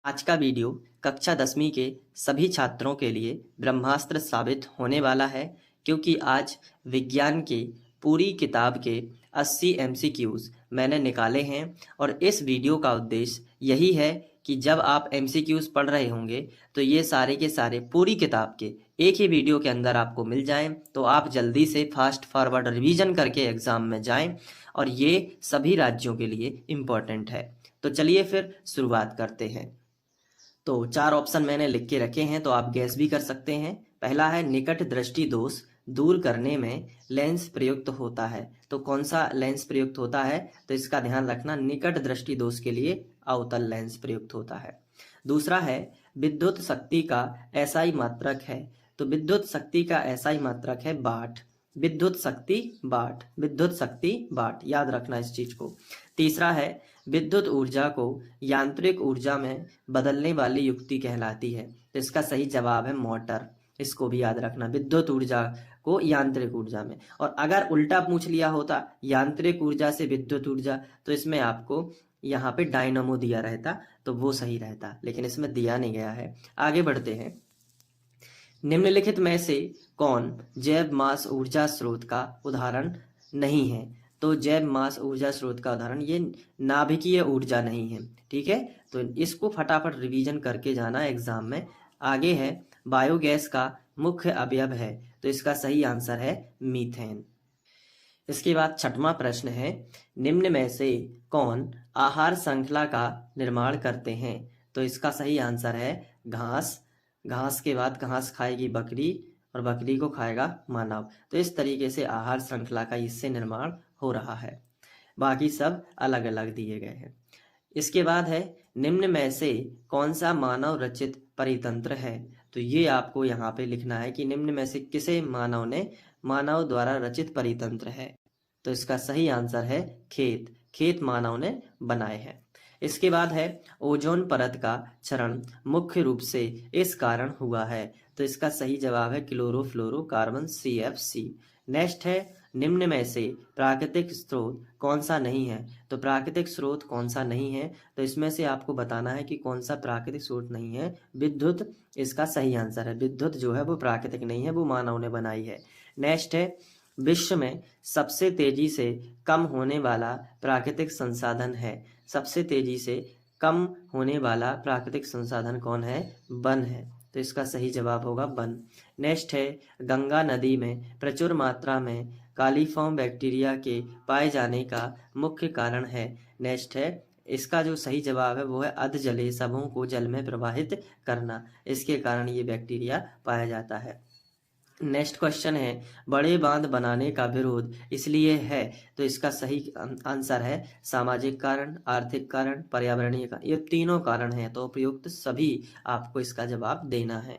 आज का वीडियो कक्षा 10वीं के सभी छात्रों के लिए ब्रह्मास्त्र साबित होने वाला है, क्योंकि आज विज्ञान की पूरी किताब के 80 एमसीक्यूज मैंने निकाले हैं। और इस वीडियो का उद्देश्य यही है कि जब आप एमसीक्यूज पढ़ रहे होंगे तो ये सारे के सारे पूरी किताब के एक ही वीडियो के अंदर आपको मिल जाएं, तो आप जल्दी से फास्ट फॉरवर्ड रिवीजन करके एग्जाम में जाएं। और ये सभी राज्यों के लिए इम्पोर्टेंट है। तो चलिए फिर शुरुआत करते हैं। तो 4 ऑप्शन मैंने लिख के रखे हैं, तो आप गैस भी कर सकते हैं। पहला है निकट दृष्टि दोष दूर करने में लेंस प्रयुक्त होता है। तो कौन सा लेंस प्रयुक्त होता है? तो इसका ध्यान रखना, निकट दृष्टि दोष के लिए अवतल लेंस प्रयुक्त होता है। दूसरा है विद्युत शक्ति का एसआई मात्रक है। तो विद्युत शक्ति का एसआई मात्रक है वाट। विद्युत शक्ति वाट, विद्युत शक्ति वाट, याद रखना इस चीज को। तीसरा है विद्युत ऊर्जा को यांत्रिक ऊर्जा में बदलने वाली युक्ति कहलाती है। तो इसका सही जवाब है मोटर। इसको भी याद रखना, विद्युत ऊर्जा को यांत्रिक ऊर्जा में। और अगर उल्टा पूछ लिया होता यांत्रिक ऊर्जा से विद्युत ऊर्जा, तो इसमें आपको यहाँ पे डायनामो दिया रहता तो वो सही रहता, लेकिन इसमें दिया नहीं गया है। आगे बढ़ते हैं। निम्नलिखित में से कौन जैव मास ऊर्जा स्रोत का उदाहरण नहीं है? तो जैव मास ऊर्जा स्रोत का उदाहरण ये नाभिकीय ऊर्जा नहीं है। ठीक है, तो इसको फटाफट रिवीजन करके जाना एग्जाम में। आगे है बायोगैस का मुख्य अवयव है। तो इसका सही आंसर है मीथेन। इसके बाद छठवां प्रश्न है निम्न में से कौन आहार श्रृंखला का निर्माण करते हैं? तो इसका सही आंसर है घास। घास के बाद घास खाएगी बकरी और बकरी को खाएगा मानव। तो इस तरीके से आहार श्रृंखला का इससे निर्माण हो रहा है। बाकी सब अलग अलग दिए गए हैं। इसके बाद है निम्न में से कौन सा मानव रचित परितंत्र है? तो ये आपको यहाँ पे लिखना है कि निम्न में से किसे मानव द्वारा रचित परितंत्र है। तो इसका सही आंसर है खेत। खेत मानव ने बनाए हैं। इसके बाद है ओजोन परत का क्षरण मुख्य रूप से इस कारण हुआ है। तो इसका सही जवाब है क्लोरोफ्लोरोकार्बन CFC। नेक्स्ट है निम्न में से प्राकृतिक स्रोत कौन सा नहीं है? तो प्राकृतिक स्रोत कौन सा नहीं है? तो इसमें से आपको बताना है कि कौन सा प्राकृतिक स्रोत नहीं है। विद्युत इसका सही आंसर है। विद्युत जो है वो प्राकृतिक नहीं है, वो मानव ने बनाई है। नेक्स्ट है विश्व में सबसे तेजी से कम होने वाला प्राकृतिक संसाधन है। सबसे तेजी से कम होने वाला प्राकृतिक संसाधन कौन है? वन है। तो इसका सही जवाब होगा वन। नेक्स्ट है गंगा नदी में प्रचुर मात्रा में कालीफॉर्म बैक्टीरिया के पाए जाने का मुख्य कारण है। नेक्स्ट है इसका जो सही जवाब है वो है अधजलीय सबों को जल में प्रवाहित करना। इसके कारण ये बैक्टीरिया पाया जाता है। नेक्स्ट क्वेश्चन है बड़े बांध बनाने का विरोध इसलिए है। तो इसका सही आंसर है सामाजिक कारण, आर्थिक कारण, पर्यावरणीय कारण। ये तीनों कारण हैं, तो उपयुक्त सभी आपको इसका जवाब देना है।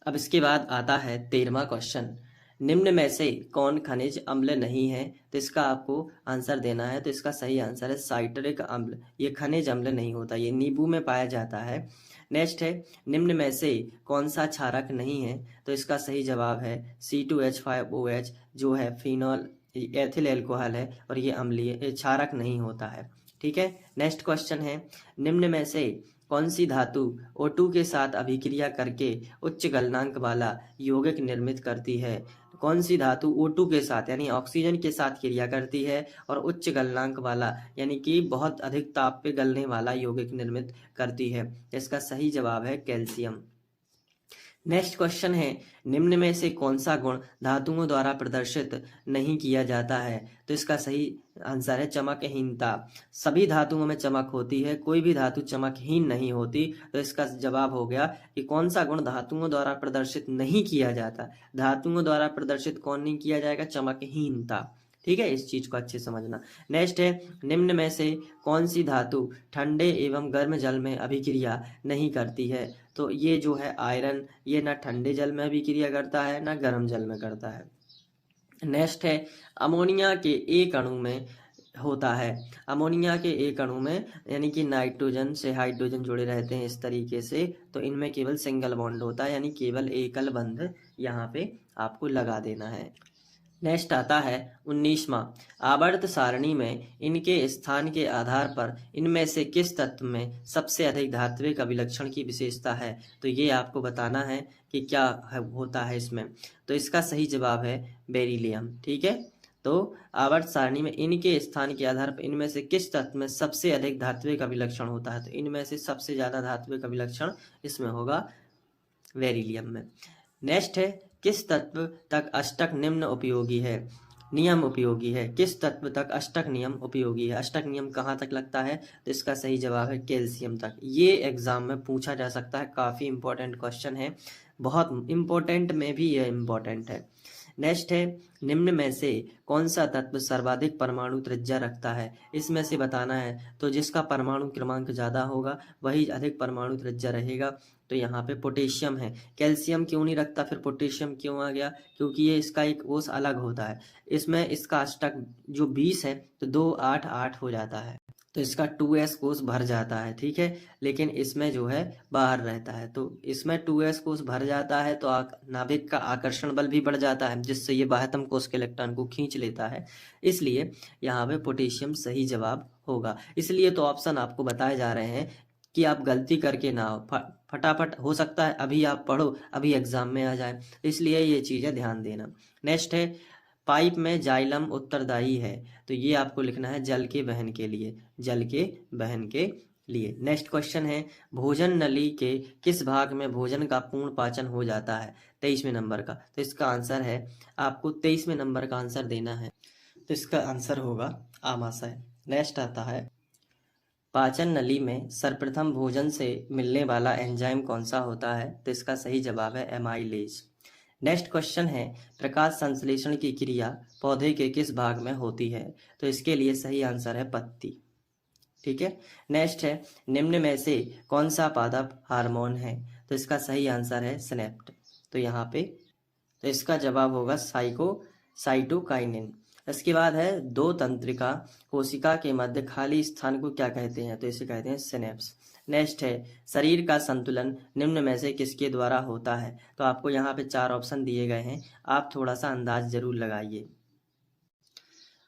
अब इसके बाद आता है 13वां क्वेश्चन निम्न में से कौन खनिज अम्ल नहीं है? तो इसका आपको आंसर देना है। तो इसका सही आंसर है साइट्रिक अम्ल। ये खनिज अम्ल नहीं होता, ये नींबू में पाया जाता है। नेक्स्ट है निम्न में से कौन सा क्षारक नहीं है? तो इसका सही जवाब है C2H5OH, जो है फिनॉल एथिल एल्कोहल है और ये अम्लीय क्षारक नहीं होता है। ठीक है, नेक्स्ट क्वेश्चन है निम्न में से कौन सी धातु O2 के साथ अभिक्रिया करके उच्च गलनांक वाला यौगिक निर्मित करती है? कौन सी धातु O2 के साथ यानी ऑक्सीजन के साथ क्रिया करती है और उच्च गलनांक वाला यानी कि बहुत अधिक ताप पे गलने वाला यौगिक निर्मित करती है? इसका सही जवाब है कैल्शियम। नेक्स्ट क्वेश्चन है निम्न में से कौन सा गुण धातुओं द्वारा प्रदर्शित नहीं किया जाता है? तो इसका सही आंसर है चमकहीनता। सभी धातुओं में चमक होती है, कोई भी धातु चमकहीन नहीं होती। तो इसका जवाब हो गया कि कौन सा गुण धातुओं द्वारा प्रदर्शित नहीं किया जाता। धातुओं द्वारा प्रदर्शित कौन नहीं किया जाएगा? चमकहीनता। ठीक है, इस चीज को अच्छे समझना। नेक्स्ट है निम्न में से कौन सी धातु ठंडे एवं गर्म जल में अभिक्रिया नहीं करती है? तो ये जो है आयरन, ये ना ठंडे जल में अभिक्रिया करता है ना गर्म जल में करता है। नेक्स्ट है अमोनिया के एक अणु में होता है। अमोनिया के एक अणु में यानी कि नाइट्रोजन से हाइड्रोजन जुड़े रहते हैं इस तरीके से, तो इनमें केवल सिंगल बॉन्ड होता है, यानी केवल एकल बंध यहाँ पे आपको लगा देना है। नेक्स्ट आता है 19वां। आवर्त सारणी में इनके स्थान के आधार पर इनमें से किस तत्व में सबसे अधिक धात्विक अभिलक्षण की विशेषता है। तो ये आपको बताना है कि क्या होता है इसमें। तो इसका सही जवाब है बेरिलियम। ठीक है, तो आवर्त सारणी में इनके स्थान के आधार पर इनमें से किस तत्व में सबसे अधिक धात्विक अभिलक्षण होता है। तो इनमें से सबसे ज्यादा धात्विक अभिलक्षण इसमें होगा बेरिलियम में। नेक्स्ट है किस तत्व तक अष्टक निम्न उपयोगी है, नियम उपयोगी है। किस तत्व तक अष्टक नियम उपयोगी है, अष्टक नियम कहाँ तक लगता है। तो इसका सही जवाब है कैल्शियम तक। ये एग्जाम में पूछा जा सकता है, काफी इंपॉर्टेंट क्वेश्चन है, बहुत इंपॉर्टेंट में भी यह इंपॉर्टेंट है। नेक्स्ट है निम्न में से कौन सा तत्व सर्वाधिक परमाणु त्रिज्या रखता है। इसमें से बताना है, तो जिसका परमाणु क्रमांक ज्यादा होगा वही अधिक परमाणु त्रिज्या रहेगा। तो यहाँ पे पोटेशियम है। कैल्शियम क्यों नहीं रखता, फिर पोटेशियम क्यों आ गया, क्योंकि ये इसका एक कोष अलग होता है। इसमें इसका अष्टक जो 20 है तो 2 8 8 हो जाता है, तो इसका 2s कोष भर जाता है। ठीक है, लेकिन इसमें जो है बाहर रहता है, तो इसमें 2s कोष भर जाता है तो नाभिक का आकर्षण बल भी बढ़ जाता है, जिससे ये बाह्यतम कोष के इलेक्ट्रॉन को खींच लेता है। इसलिए यहाँ पे पोटेशियम सही जवाब होगा। इसलिए तो ऑप्शन आपको बताए जा रहे हैं कि आप गलती करके ना हो, फटाफट हो सकता है अभी आप पढ़ो, अभी एग्जाम में आ जाए, इसलिए ये चीजें ध्यान देना। नेक्स्ट है पाइप में जाइलम उत्तरदायी है। तो ये आपको लिखना है जल के वहन के लिए, जल के वहन के लिए। नेक्स्ट क्वेश्चन है भोजन नली के किस भाग में भोजन का पूर्ण पाचन हो जाता है। 23वें नंबर का, तो इसका आंसर है आपको 23वें नंबर का आंसर देना है, तो इसका आंसर होगा आमाशय। नेक्स्ट आता है पाचन नली में सर्वप्रथम भोजन से मिलने वाला एंजाइम कौन सा होता है। तो इसका सही जवाब है एमाइलेज। नेक्स्ट क्वेश्चन है प्रकाश संश्लेषण की क्रिया पौधे के किस भाग में होती है। तो इसके लिए सही आंसर है पत्ती। ठीक है, नेक्स्ट है निम्न में से कौन सा पादप हार्मोन है। तो इसका सही आंसर है सिनेप्ट। तो यहाँ पे तो इसका जवाब होगा साइटोकाइनिन। इसके बाद है दो तंत्रिका कोशिका के मध्य खाली स्थान को क्या कहते हैं। तो इसे कहते हैं सिनेप्स। नेक्स्ट है शरीर का संतुलन निम्न में से किसके द्वारा होता है। तो आपको यहाँ पे 4 ऑप्शन दिए गए हैं, आप थोड़ा सा अंदाज जरूर लगाइए।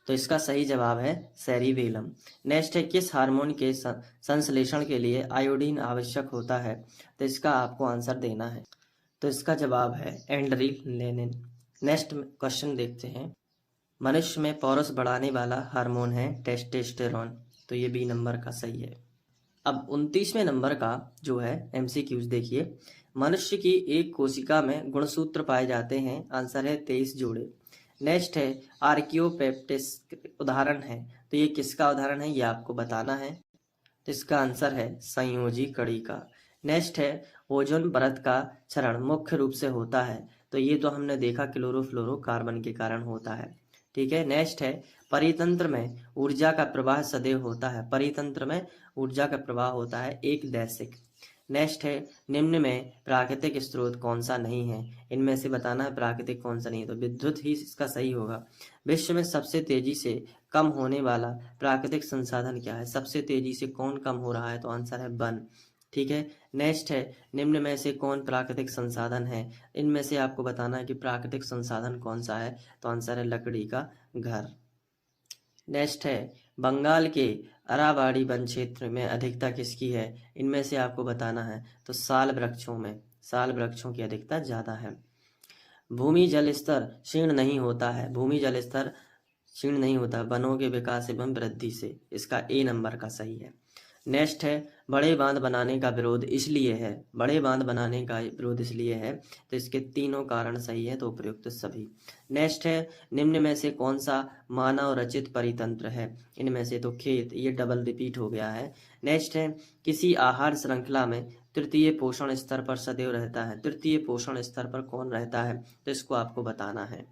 तो इसका सही जवाब है सेरिबेलम। नेक्स्ट है किस हार्मोन के संश्लेषण के लिए आयोडीन आवश्यक होता है। तो इसका आपको आंसर देना है, तो इसका जवाब है एंड्रेनालिन। नेक्स्ट क्वेश्चन देखते हैं मनुष्य में पौरुष बढ़ाने वाला हार्मोन है टेस्टोस्टेरोन। तो ये बी नंबर का सही है। अब 29वें नंबर का जो है एमसीक्यूज देखिए, मनुष्य की एक कोशिका में गुणसूत्र पाए जाते हैं। आंसर है 23 जोड़े। नेक्स्ट है आर्कियोपेप्टिस उदाहरण है, तो ये किसका उदाहरण है ये आपको बताना है। तो इसका आंसर है संयोजी कड़ी का। नेक्स्ट है ओजोन परत का क्षरण मुख्य रूप से होता है। तो ये तो हमने देखा क्लोरोफ्लोरोकार्बन के कारण होता है। ठीक है, नेक्स्ट है परितंत्र में ऊर्जा का प्रवाह सदैव होता है। परितंत्र में ऊर्जा का प्रवाह होता है एक दैसिक। नेक्स्ट है निम्न में प्राकृतिक स्रोत कौन सा नहीं है। इनमें से बताना है प्राकृतिक कौन सा नहीं है। तो विद्युत ही इसका सही होगा। विश्व में सबसे तेजी से कम होने वाला प्राकृतिक संसाधन क्या है। सबसे तेजी से कौन कम हो रहा है। तो आंसर है वन। ठीक है, नेक्स्ट है निम्न में से कौन प्राकृतिक संसाधन है। इनमें से आपको बताना है कि प्राकृतिक संसाधन कौन सा है। तो आंसर है लकड़ी का घर। नेक्स्ट है बंगाल के अरावाड़ी वन क्षेत्र में अधिकता किसकी है। इनमें से आपको बताना है, तो साल वृक्षों की अधिकता ज्यादा है। भूमि जल स्तर क्षीण नहीं होता है। भूमि जल स्तर क्षीण नहीं होता वनों के विकास एवं वृद्धि से। इसका ए नंबर का सही है। नेक्स्ट है बड़े बांध बनाने का विरोध इसलिए है। बड़े बांध बनाने का विरोध इसलिए है, तो इसके तीनों कारण सही है, तो उपयुक्त सभी। नेक्स्ट है निम्न में से कौन सा मानव रचित परितंत्र है। इनमें से तो खेत, ये डबल रिपीट हो गया है। नेक्स्ट है किसी आहार श्रृंखला में तृतीय पोषण स्तर पर सदैव रहता है। तृतीय पोषण स्तर पर कौन रहता है, तो इसको आपको बताना है।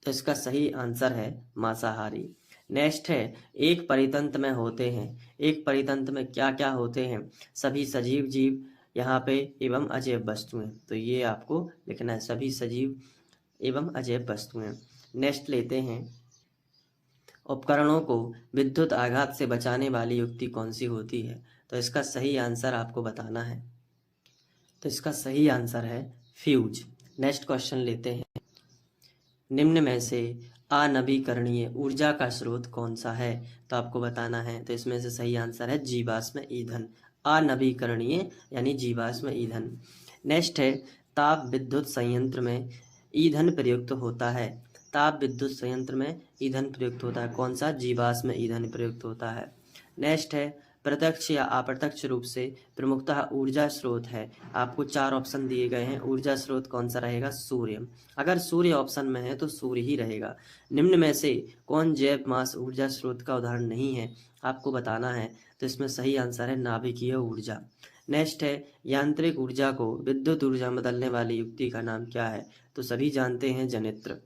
तो इसका सही आंसर है मांसाहारी। नेक्स्ट है एक परितंत्र में होते हैं। एक परितंत्र में क्या क्या होते हैं। सभी सजीव जीव यहाँ पे एवं अजैव वस्तुएं। तो ये आपको लिखना है, सभी सजीव एवं अजैव वस्तुएं। नेक्स्ट लेते हैं उपकरणों को विद्युत आघात से बचाने वाली युक्ति कौन सी होती है। तो इसका सही आंसर आपको बताना है, तो इसका सही आंसर है फ्यूज। नेक्स्ट क्वेश्चन लेते हैं निम्न में से अनवीकरणीय ऊर्जा का स्रोत कौन सा है? तो आपको बताना है। तो इसमें से सही आंसर है जीवाश्म ईंधन। अनवीकरणीय यानी जीवाश्म ईंधन। नेक्स्ट है, ताप विद्युत संयंत्र में ईंधन प्रयुक्त होता है। ताप विद्युत संयंत्र में ईंधन प्रयुक्त होता है कौन सा? जीवाश्म ईंधन प्रयुक्त होता है। नेक्स्ट है, प्रत्यक्ष या अप्रत्यक्ष रूप से प्रमुखतः ऊर्जा स्रोत है। आपको 4 ऑप्शन दिए गए हैं। ऊर्जा स्रोत कौन सा रहेगा? सूर्य। अगर सूर्य ऑप्शन में है तो सूर्य ही रहेगा। निम्न में से कौन जैव मास ऊर्जा स्रोत का उदाहरण नहीं है? आपको बताना है। तो इसमें सही आंसर है नाभिकीय ऊर्जा। नेक्स्ट है, यांत्रिक ऊर्जा को विद्युत ऊर्जा में बदलने वाली युक्ति का नाम क्या है? तो सभी जानते हैं जनित्र।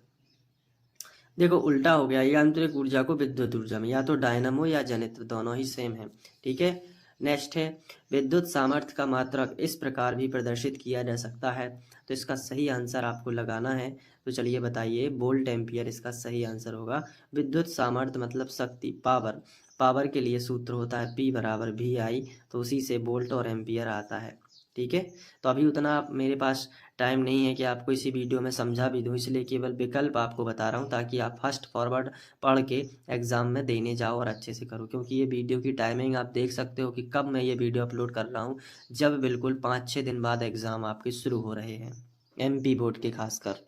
देखो उल्टा हो गया, यांत्रिक ऊर्जा को विद्युत ऊर्जा में, या तो डायनामो या जनित्र, दोनों ही सेम है। ठीक है। नेक्स्ट है, विद्युत सामर्थ्य का मात्रक इस प्रकार भी प्रदर्शित किया जा सकता है। तो इसका सही आंसर आपको लगाना है। तो चलिए बताइए, वोल्ट एम्पियर इसका सही आंसर होगा। विद्युत सामर्थ्य मतलब शक्ति, पावर। पावर के लिए सूत्र होता है P बराबर VI, तो उसी से वोल्ट और एम्पियर आता है। ठीक है। तो अभी उतना मेरे पास टाइम नहीं है कि आपको इसी वीडियो में समझा भी दूँ, इसलिए केवल विकल्प आपको बता रहा हूँ ताकि आप फर्स्ट फॉरवर्ड पढ़ के एग्ज़ाम में देने जाओ और अच्छे से करो। क्योंकि ये वीडियो की टाइमिंग आप देख सकते हो कि कब मैं ये वीडियो अपलोड कर रहा हूँ, जब बिल्कुल 5-6 दिन बाद एग्ज़ाम आपके शुरू हो रहे हैं, MP बोर्ड के खासकर।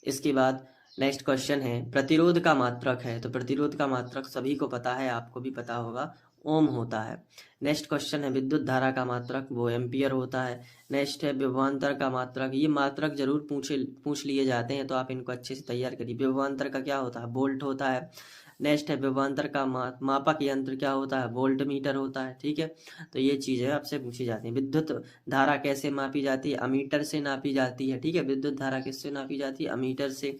इसके बाद नेक्स्ट क्वेश्चन है, प्रतिरोध का मात्रक है। तो प्रतिरोध का मात्रक सभी को पता है, आपको भी पता होगा, ओम होता है। नेक्स्ट क्वेश्चन है, विद्युत धारा का मात्रक, वो एम्पियर होता है। नेक्स्ट है, विभवांतर का मात्रक। ये मात्रक जरूर पूछ लिए जाते हैं, तो आप इनको अच्छे से तैयार करिए। विभवांतर का क्या होता है? वोल्ट होता है। नेक्स्ट है, विभवांतर का मापक यंत्र क्या होता है? वोल्ट मीटर होता है। ठीक है। तो ये चीज़ें आपसे पूछी जाती हैं। विद्युत धारा कैसे मापी जाती है? अमीटर से नापी जाती है। ठीक है। विद्युत धारा किससे नापी जाती है? अमीटर से।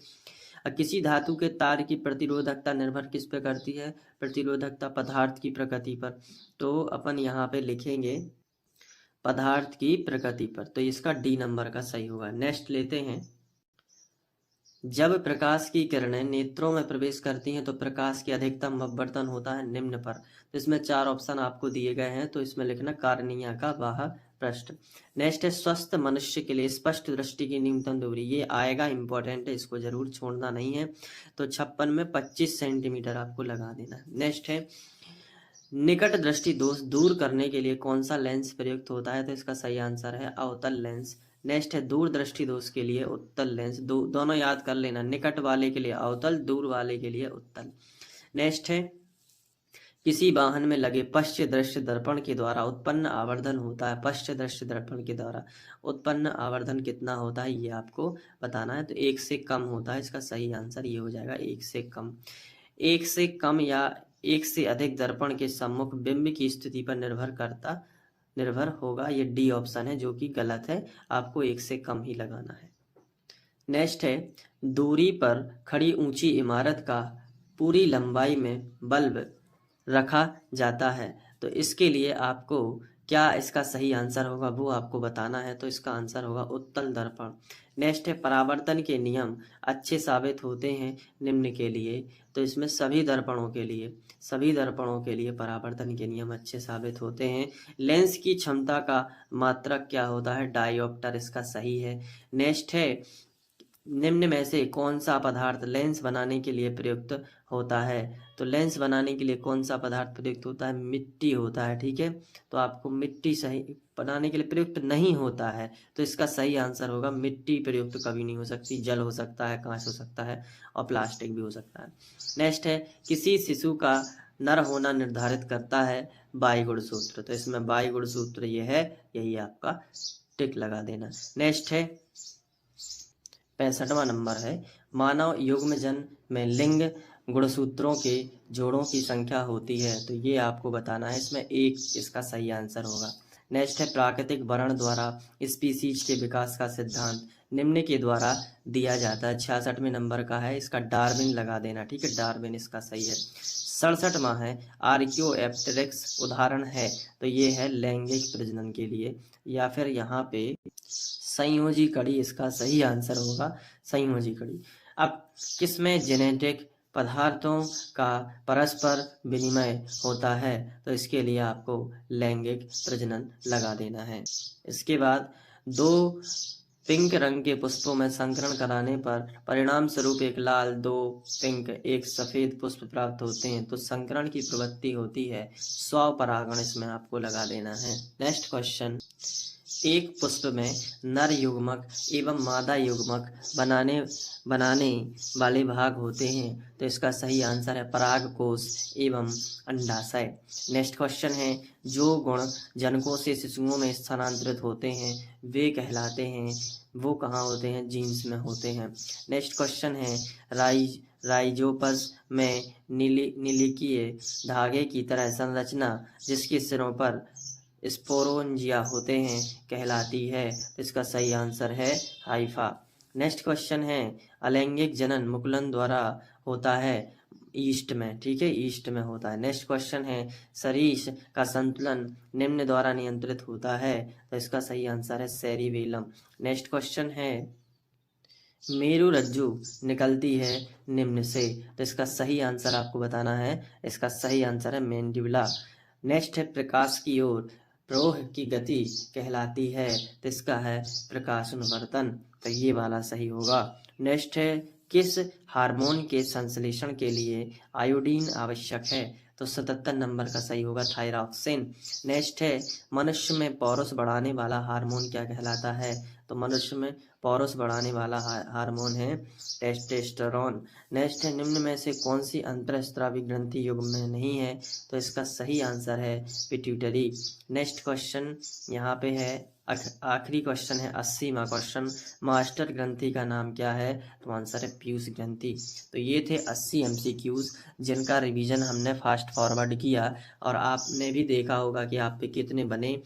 किसी धातु के तार की प्रतिरोधकता निर्भर किस पे करती है? प्रतिरोधकता पदार्थ की प्रकृति पर। तो अपन यहाँ पे लिखेंगे पदार्थ की प्रकृति पर, तो इसका D नंबर का सही होगा। नेक्स्ट लेते हैं, जब प्रकाश की किरणें नेत्रों में प्रवेश करती हैं तो प्रकाश की अधिकतम अपवर्तन होता है निम्न पर। तो इसमें 4 ऑप्शन आपको दिए गए हैं, तो इसमें लिखना कार्निया का बाह्य पृष्ठ। नेक्स्ट है, स्वस्थ मनुष्य के लिए स्पष्ट दृष्टि की न्यूनतम दूरी, ये आएगा, इंपॉर्टेंट है, इसको जरूर छोड़ना नहीं है। तो 56 में 25 सेंटीमीटर आपको लगा देना है। नेक्स्ट है, निकट दृष्टि दोष दूर करने के लिए कौन सा लेंस प्रयुक्त होता है? तो इसका सही आंसर है अवतल लेंस। नेक्स्ट है, दूर दृष्टि दोष के लिए उत्तल लेंस। दोनों याद कर लेना, निकट वाले के लिए अवतल, दूर वाले के लिए उत्तल। नेक्स्ट है, किसी वाहन में लगे पश्च दृश्य दर्पण के द्वारा उत्पन्न आवर्धन होता है। पश्च दृश्य दर्पण के द्वारा उत्पन्न आवर्धन कितना होता है, ये आपको बताना है। तो 1 से कम होता है, इसका सही आंसर ये हो जाएगा 1 से कम। 1 से कम या 1 से अधिक दर्पण के सम्मुख बिंब की स्थिति पर निर्भर होगा, ये D ऑप्शन है, जो कि गलत है। आपको 1 से कम ही लगाना है। नेक्स्ट है, दूरी पर खड़ी ऊंची इमारत का पूरी लंबाई में बल्ब रखा जाता है। तो इसके लिए आपको क्या इसका सही आंसर होगा, वो आपको बताना है। तो इसका आंसर होगा उत्तल दर्पण। नेक्स्ट है, परावर्तन के नियम अच्छे साबित होते हैं निम्न के लिए। तो इसमें सभी दर्पणों के लिए परावर्तन के नियम अच्छे साबित होते हैं। लेंस की क्षमता का मात्रक क्या होता है? डायोप्टर, इसका सही है। नेक्स्ट है, निम्न में से कौन सा पदार्थ लेंस बनाने के लिए प्रयुक्त होता है? तो लेंस बनाने के लिए कौन सा पदार्थ प्रयुक्त होता है? मिट्टी होता है। ठीक है। तो आपको मिट्टी सही बनाने के लिए प्रयुक्त नहीं होता है, तो इसका सही आंसर होगा मिट्टी प्रयुक्त कभी नहीं हो सकती। जल हो सकता है, कांच हो सकता है, और प्लास्टिक भी हो सकता है। नेक्स्ट है, किसी शिशु का नर होना निर्धारित करता है बाई गुणसूत्र। तो इसमें बाई गुणसूत्र ये है, यही आपका टिक लगा देना। नेक्स्ट है, 65वां नंबर है, मानव युग्म जन में लिंग गुणसूत्रों के जोड़ों की संख्या होती है। तो ये आपको बताना है, इसमें 1 इसका सही आंसर होगा। नेक्स्ट है, प्राकृतिक वर्ण द्वारा स्पीसीज के विकास का सिद्धांत निम्न के द्वारा दिया जाता है। 66वें नंबर का है, इसका डार्विन लगा देना। ठीक है, डार्विन इसका सही है। 67वां है, आर्कियोप्टेरिक्स उदाहरण है। तो ये है लैंगिक प्रजनन के लिए, या फिर यहाँ पे संयोजी कड़ी इसका सही आंसर होगा, संयोजी कड़ी। अब किसमें जेनेटिक पदार्थों का परस्पर विनिमय होता है? तो इसके लिए आपको लैंगिक प्रजनन लगा देना है। इसके बाद 2 पिंक रंग के पुष्पों में संकरण कराने पर परिणाम स्वरूप एक लाल, 2 पिंक, 1 सफेद पुष्प प्राप्त होते हैं तो संकरण की प्रवृत्ति होती है। स्वपरागण इसमें आपको लगा देना है। नेक्स्ट क्वेश्चन, एक पुष्प में नर युग्मक एवं मादा युग्मक बनाने वाले भाग होते हैं तो इसका सही आंसर है परागकोश एवं अंडाशय। नेक्स्ट क्वेश्चन है, जो गुण जनकों से शिशुओं में स्थानांतरित होते हैं वे कहलाते हैं, वो कहाँ होते हैं, जीन्स में होते हैं। नेक्स्ट क्वेश्चन है, राइजोपस में नीलिकीय धागे की तरह संरचना जिसके सिरों पर स्पोरोंजिया होते हैं कहलाती है तो इसका सही आंसर है हाइफा। नेक्स्ट क्वेश्चन है, अलैंगिक जनन मुकुलन द्वारा होता है ईस्ट में, ठीक है, ईस्ट में होता है। नेक्स्ट क्वेश्चन है, शरीर का संतुलन निम्न द्वारा नियंत्रित होता है तो इसका सही आंसर है सेरिबेलम। नेक्स्ट क्वेश्चन है, मेरुरज्जु निकलती है निम्न से तो इसका सही आंसर आपको बताना है, इसका सही आंसर है मैंडिबुला। नेक्स्ट है, प्रकाश की ओर प्रवाह की गति कहलाती है तो इसका है प्रकाशानुवर्तन, तो ये वाला सही होगा। नेक्स्ट है, किस हार्मोन के संश्लेषण के लिए आयोडीन आवश्यक है तो 77 नंबर का सही होगा थायरॉक्सिन। नेक्स्ट है, मनुष्य में पौरुष बढ़ाने वाला हार्मोन क्या कहलाता है तो मनुष्य में पौरुष बढ़ाने वाला हार्मोन है टेस्टोस्टेरोन। नेक्स्ट है, निम्न में से कौन सी अंतःस्रावी ग्रंथि युग्म में नहीं है तो इसका सही आंसर है पिट्यूटरी। नेक्स्ट क्वेश्चन यहाँ पे है, आखिरी क्वेश्चन है 80वां क्वेश्चन, मास्टर ग्रंथि का नाम क्या है तो आंसर है पीयूष ग्रंथि। तो ये थे 80 MCQs जिनका रिवीजन हमने फास्ट फॉरवर्ड किया और आपने भी देखा होगा कि आप पे कितने बने।